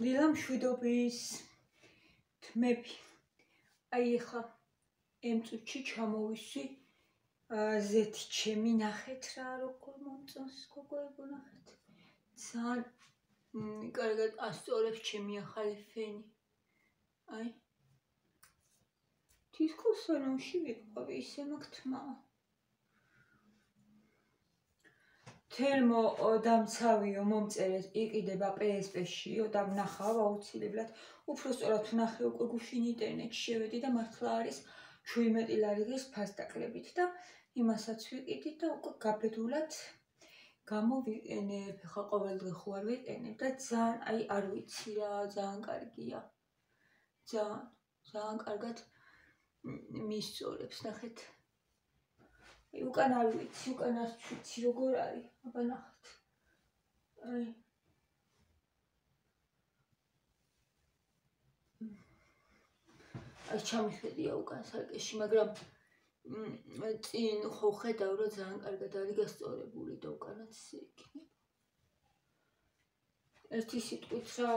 ლილა მშვიდობის თმები. აი ეხლა ემწუთში ჩამოვისი ზეთი ჩემი ნახეთ რა როგორ მომწონს გოგოებო ნახეთ. ძალიან კარგად ასწორებს ჩემი ახალი ფენი. აი თითქოს სანამში ვიყავი ისე მაქვს თმა. თერმო დამცავიო მომწერეთ იყიდება PSP-შიო და ვნახავ აუცილებლად. უფრო სწორად ვნახე უკვე გუშინ ინტერნეტში შევედი და მართლა არის 17 ლარიღის ფასდაკლებით და იმასაც ვიყიდი და უკვე გაბედულად გამოვიყენებ. ხა ყოველდღე ხო არ ვიყენებ და ძალიან აი არ ვიცი რა ძალიან კარგია. ძალიან კარგად მისწორებს ნახეთ. უკან არ ვიცი, უკან არ ვიცი როგორ არის, აბა ნახეთ. აი ჩამიხედია უკან სარკეში, მაგრამ წინ ხო ხედავ რომ ძალიან კარგად არის გასწორებული და უკანაც ისე იქნება. ერთი სიტყვით რა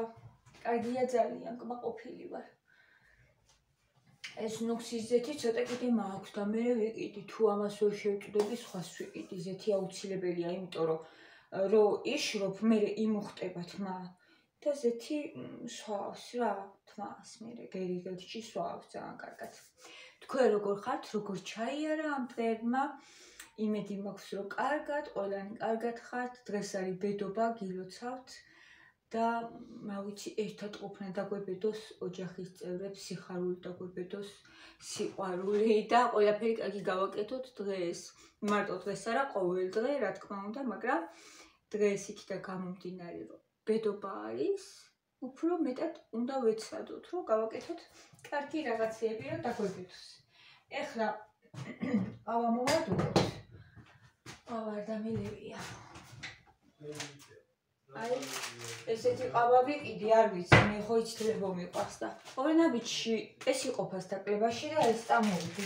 კარგია ძალიან, კმაყოფილი ვარ. ეს ნუქსის ზეთი ცოტა კიდე მაქვს და მე ვიყიდი თუ ამას ვერ შევწდები სხვას ვიყიდი ზეთი აუცილებელია იმიტომ რომ იშრობ მე იმუხტება თმა და ზეთი სვავს რა თმას მე გერიგელში სვავს ძალიან კარგად. თქვენ როგორ ხართ, როგორ ჩაიარა ამ დღეებმა? იმედი მაქვს რომ კარგად, ყველანი კარგად ხართ. დღეს არის ბედობა, გილოცავთ და რა ვიცი ერთად ყოფნა დაგვებედოს ოჯახის წევრებს, სიხარული დაგვებედოს, სიყვარული და ყველაფერი კარგი გავაკეთოთ დღეს. მარტო დღეს არა, ყოველ დღე, რა თქმა უნდა, მაგრამ დღეს იქიდან გამომდინარე რომ ბედობა არის, უფრო მეტად უნდა ვეცადოთ, რომ გავაკეთოთ კარგი რაღაცეები, რომ დაგვებედოს. ეხლა ყავა მოვადოთ. ყავა არ დამილევია. აი ესეთი ყავა ვიყიდი, არ ვიცი, მე ხო იცდლებო მიყვარს და ორნაბიჯში ეს იყო ფასდაკლებაში და ეს წამოვიდი.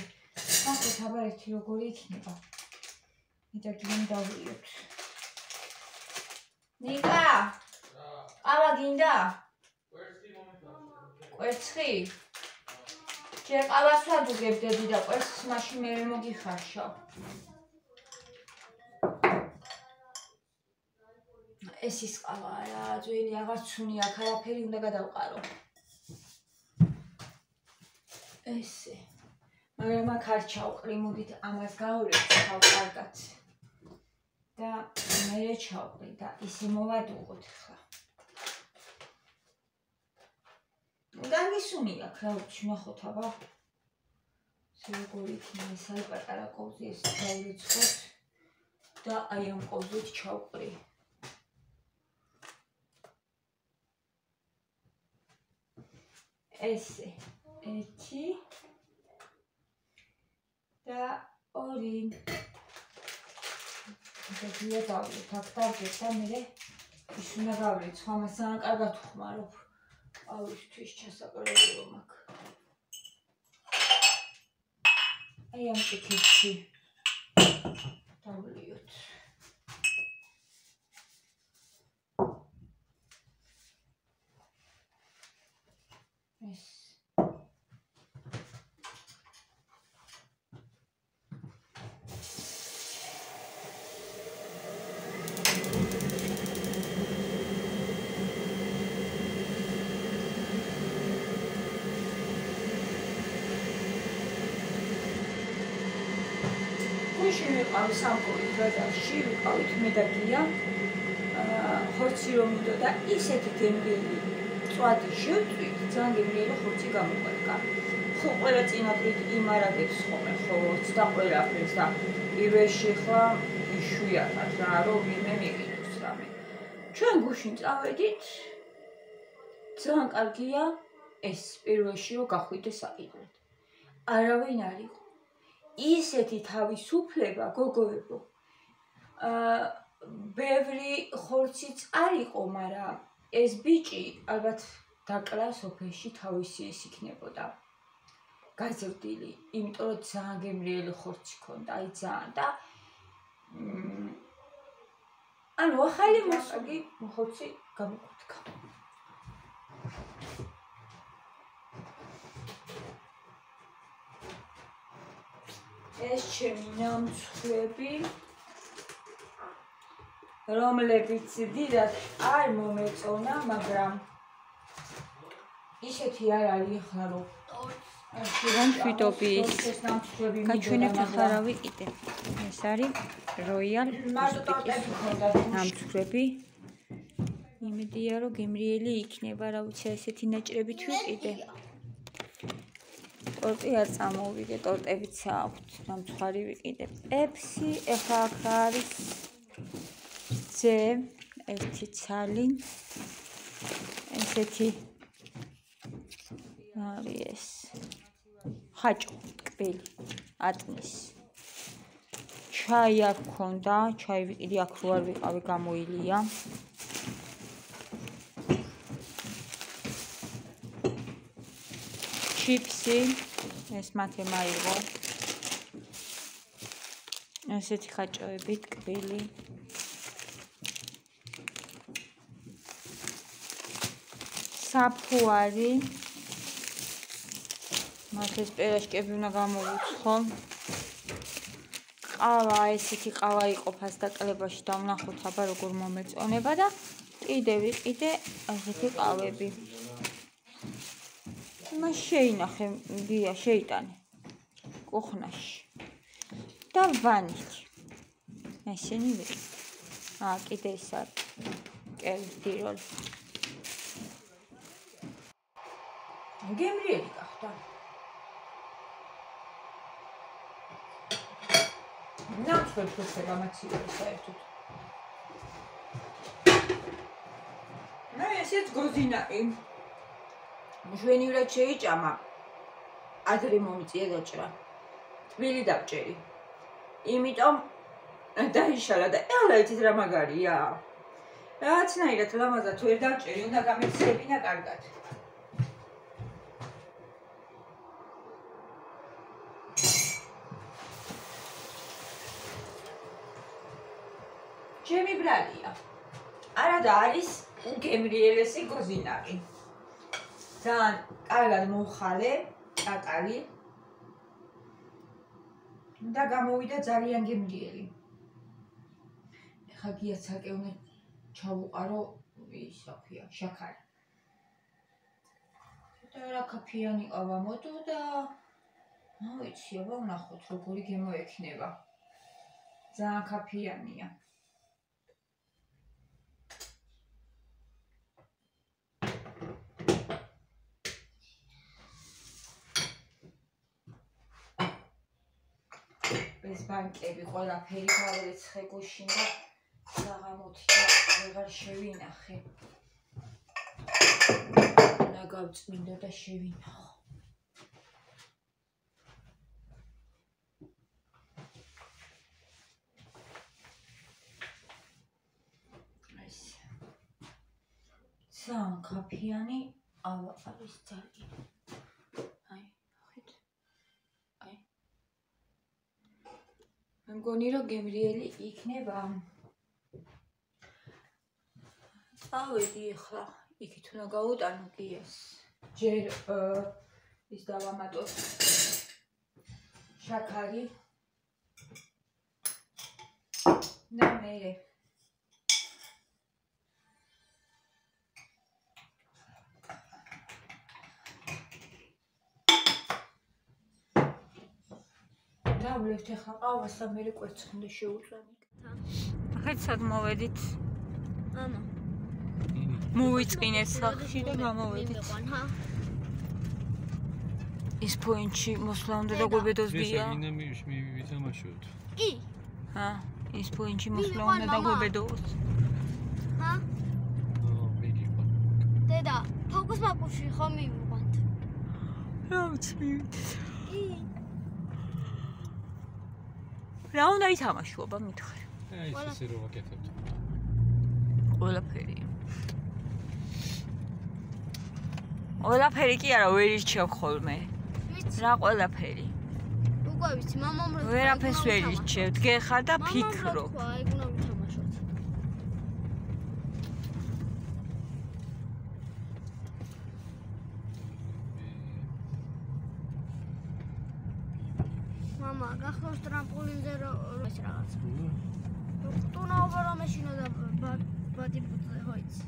ნახეთ აბა ერთი როგორი იქნება. მიდაგიმ დავიოთ. ნიკა! ყავა გინდა? კვერცხი? ჯერ ყავას ვადუგებდები და კვერცხს მაშინ მე მოგიხარშავ. ეს ის ყავა რა, ძველი აღარ ცუნი აქ არაფერი უნდა გადავყარო. ესე. მაგრამ აქ არ ჩავყრი, მოდით ამას გავვრეცხავ კარგად. და მე ჩავყრი და ისე მოვადუღოთ ხა. გამისუნი აქ რა ვიცი ნახოთ აბა. როგორი იქნება ეს აი პატარა კოვზი ეს დავიწყოთ და აი ამ კოვზით ჩავყრი. ესე ერთი და ორი და დია დავიწყოთ აქ დავიწყოთ და მე ის უნდა გავრეცხო ამას ძალიან კარგად ვხმარობ. ავისთვის ჩასაყრელო მაქვს. აი ამ კეთილში დავლიოთ. ეს ვიყავი სამკურით ბაზარში, ვიყავით მე და გია. ხორცი რომ მიდოდა ისეთი გემრიელი წვადი შევწვით, ძალიან გემრიელი ხორცი გამოგვადგა. ხო ყველა წინაპრით იმარაგებს ხოლმე ხორცს და ყველაფერს და ირვეში ხლა იშვიათად რა რომ ვინმე მიყიდოს რამე. ჩვენ გუშინ წავედით. ძალიან კარგია ეს პირველში რომ გახვიდე საყიდრეთ. არავინ არ იყო. ისეთი თავისუფლება გოგოებო. ბევრი ხორციც არ იყო, მაგრამ ეს ბიჭი ალბათ დაკლა სოფელში თავისი ის იქნებოდა. გაზრდილი, იმიტომ რომ ძალიან გემრიელი ხორცი ქონდა, აი ძალიან და ანუ ახალი მოსაგი ხორცი გამოგვადგა. ეს ჩემი ნამცხვრები, რომლებიც დიდად არ მომეწონა, მაგრამ ისეთი არ არის ახლა რომ ვიდობის გაჩვენებთ ახლა რა ვიყიდე. ეს არის როიალ ნამცხვრები. იმედია რომ გემრიელი იქნება, რა ვიცი ესეთი ნაჭრებით ვიყიდე. ტორტი არ წამოვიდე, ტორტებიც აქვთ, ნამცხვარი ვიყიდე. პეპსი, ახლა აქ არის ძე, ერთი ცალი. ესეთი არის ეს. ხაჭო, ტკბილი, ატნის. ჩაი არ მქონდა, ჩაი ვიყიდი, აქ რო არ ვიყავი, გამოილია. ჩიპსი, ეს მათე მაიღო. ესეთი ხაჭოები, ტკბილი. საფუარი. მათ ეს პერაშკები უნდა გამოვუცხო. ყავა, ესეთი ყავა იყო ფასდაკლებაში და ვნახოთ აბა როგორ მომეწონება და კიდე ვიყიდე ესეთი ყავები. მას შეინახე, გია შეიტანე. კუხნაში. და ვანილი. ესენი ვიყიდე. კიდე ეს არის. კელტიროლი. გემრიელი გახდა. ნამცხვრებს უხდება მაცივარი საერთოდ. ესეც გოზინაყი. მშვენივრად შეიჭამა. ადრე მომიწია დაჭრა. თბილი დავჭერი. იმიტომ დაიშალა და ელა იცით რა მაგარია. რაღაცნაირად ლამაზად თუ ვერ დავჭერი, უნდა გამეცდებინა კარგად. ჩემი ბრალია. არადა არის უგემრიელესი გოზინაყი. ძალიან კარგად მოხალე, კაკალი. და გამოვიდა ძალიან გემრიელი. ეხლა გიაცაკე უნდა ჩავუყარო ისა ქვია, შაქარი. და რა კაფიანი ყავა მოდო და მოიცი, აბა ვნახოთ როგორი გემოექნება. ძალიან კაფიანია. ეს ბანკები ყველაფერი გავერეცხე გუშინ და საღამოთი და ვეღარ შევინახე. და გავწმინდა და შევინახო. ეს ძალიან კაფიანი ყავა არის ძალიან. მგონი რომ გემრიელი იქნება. წავედი ახლა, იქით უნდა გავუტანო გიას. ჯერ ის დავამატოთ შაქარი. და მერე დავლებთ ახლა ყავას და მერე კვერცხს უნდა შევუწვენოთ. ახლა სად მოვედით? მოვიწყინეთ სახში და გამოვედით. ის პოინტში მოსვლა უნდა დაგვებედოს გია. ეს ინემი მივითამაშოთ. კი. ის პოინტში მოსვლა უნდა დაგვებედოს. მიგიყვა. დედა, ფოკუს მაკუში ხომ მივიყვანთ. რა ვიცი. რა უნდა ითამაშო, აბა მითხარ. ეს ისე რო ვაკეთებთ. ყველაფერი. ყველაფერი კი არა, ვერ ირჩევ ხოლმე. რა ყველაფერი? უკვე ვიცი, მამამ რა. ვერაფერს ვერ ირჩევ, დგეხარ და ფიქრო. აი, უნდა ვითამაშოთ. მამა, გახსოვს ტრამპოლინზე რომ ეს რაღაც. ტუნაობა რომ ეშინოდა ბატიბუტზე, ხო იცი?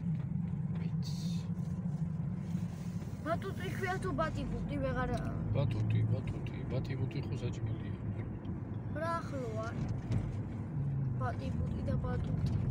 ბატუტი ქვია თუ ბატიბუტი ვეღარ ბატუტი, ბატიბუტი ხო საჭმელია. რა ახლო არ. ბატიბუტი და ბატუტი.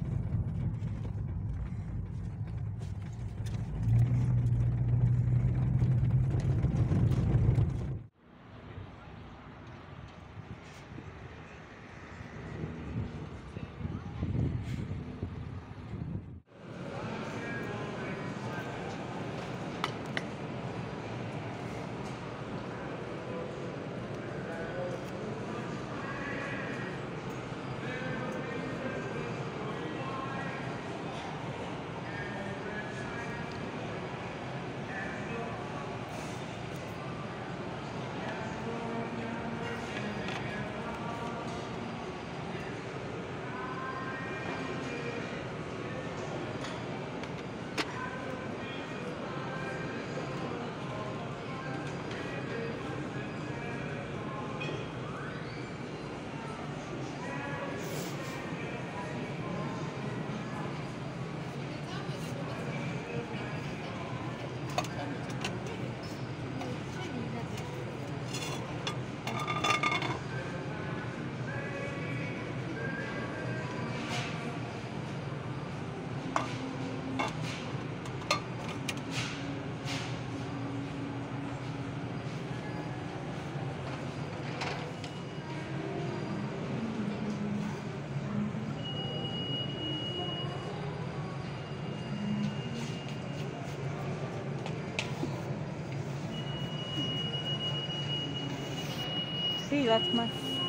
Φίλα μας.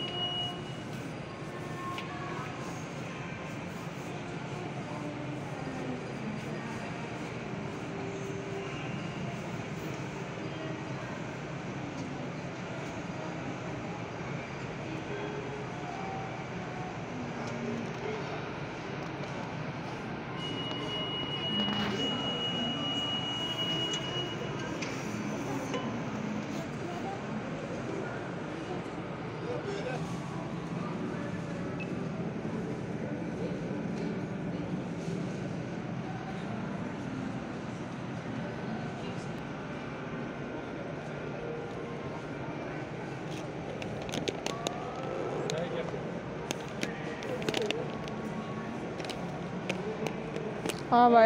აბა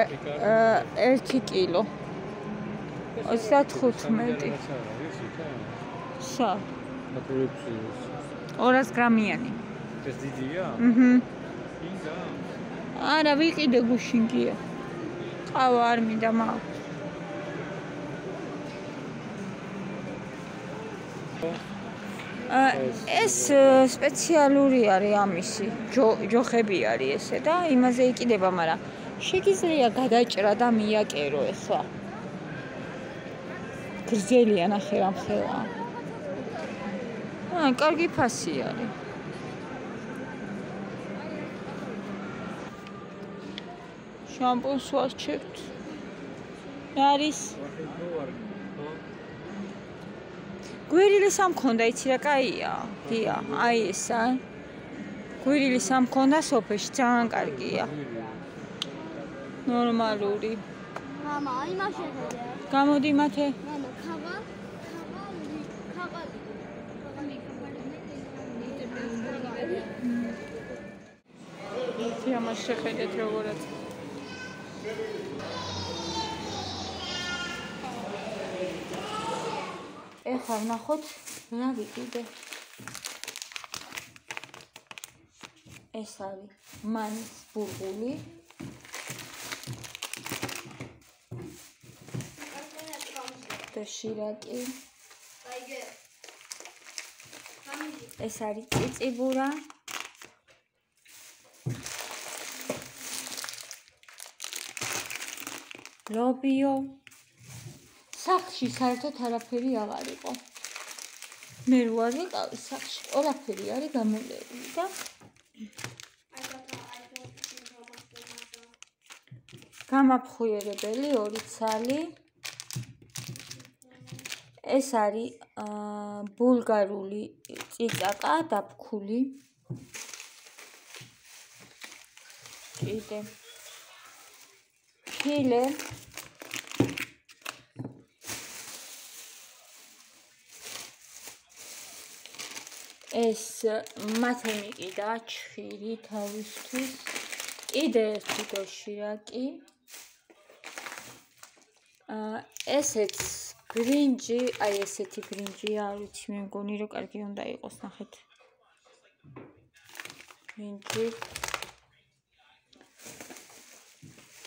1 კილო 35 სა 200 გრამიანი ეს დიდია? ინდა? არა ვიყიდე გუშინგია ყავა არ მინდა მაქვს ეს სპეციალური არის ამისი ჯოხები არის ესე და იმაზე იყიდება მაგრამ შეგიძლია გადაჭრა და მიაკერო ესა გრძელია ნახე რა მხელა კარგი ფასი არის შამპუნს ვარჩევთ არის გვირილის ამ მქონდა იცი რა კაია დია აი ესა გვირილის ამ მქონდა სოფეში ძალიან კარგია ნორმალური მამა აი მაშენდა გამოდი მათე მამა ხავა თამაშ შეხედეთ როგორაც ეხლა ვნახოთ რა ვიყიდე ეს არის მანის ბურღული და შირაკი ეს არის წიწიბურა ლობიო სახლში საერთოდ არაფერი აღარ იყო მე ვარ ვიყავი სახლში ყველაფერი არის გამოლეული და გამაფხვიერებელი 2 ცალი ეს არის ბულგარული წიწაკა დაფქული. კიდე ფილე ეს მათე მიყიდა ჩხირი თავისთვის. კიდე ერთი დოშირაკი. ესეც ბრინჯი, აი ესეთი ბრინჯია, არ ვიცი, მე მგონი რომ კარგი უნდა იყოს, ნახეთ. ბრინჯი.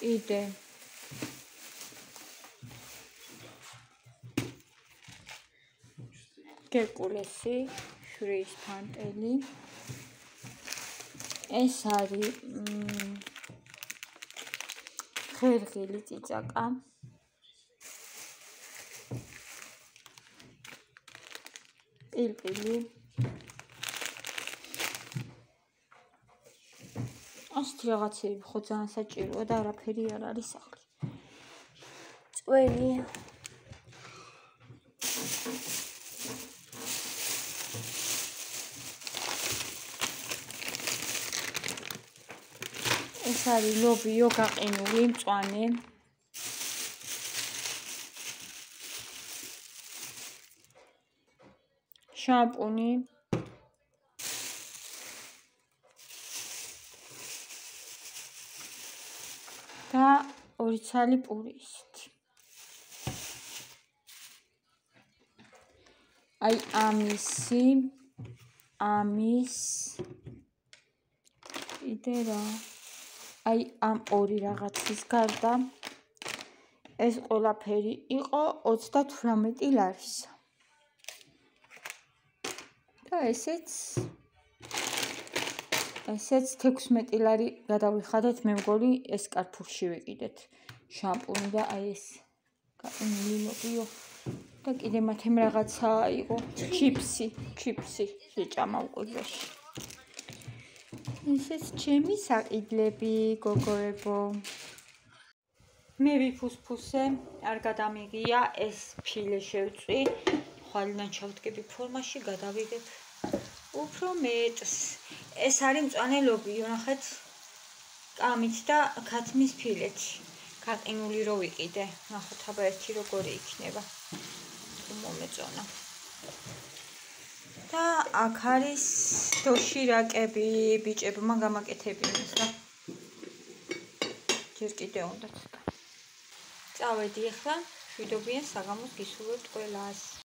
კიდე გერკულესი, შვრიის ფანტელი. ეს არის ხერხილი წიწაკა. პილპილი. ასეთი რაღაცები ხო ძალიან საჭიროა და არაფერი არ არის ახლა. წვენი. ეს არის ლობიო გაყინული მწვანე. შამპუნი. და ორი ცალი პური ისეთი. აი ამის კიდე რა. აი ამ ორი რაღაცის გარდა ეს ყველაფერი იყო 38 ლარისა. და ესეც 16 ლარი გადავიხადეთ, მე მგონი ეს კარფურში ვიყიდეთ. შამპუნი და აი ეს გაყინული ლობიო. და კიდე მათემ რაღაცა იყო, ჩიპსი შეჭამა უყურებაში. ესეც ჩემი საყიდლები, გოგოებო. მე ვიფუსფუსე, არ გადამიღია, ეს ფილე შევწვი, ხვალიდან ჩავდგები ფორმაში, გადავიღებ უფრო მეტს. ეს არის მწვანე ლობიო, ნახეთ, კამით და ქათმის ფილეთი. გაყინული რო ვიყიდე, ნახოთ აბა ერთი როგორი იქნება. მომეწონა. და აქ არის დოშირაკები, ბიჭებმა გამაკეთებინეს და ჯერ კიდე უნდათ. წავედი ახლა, შვიდობიან საღამოს გისურვებთ ყველას.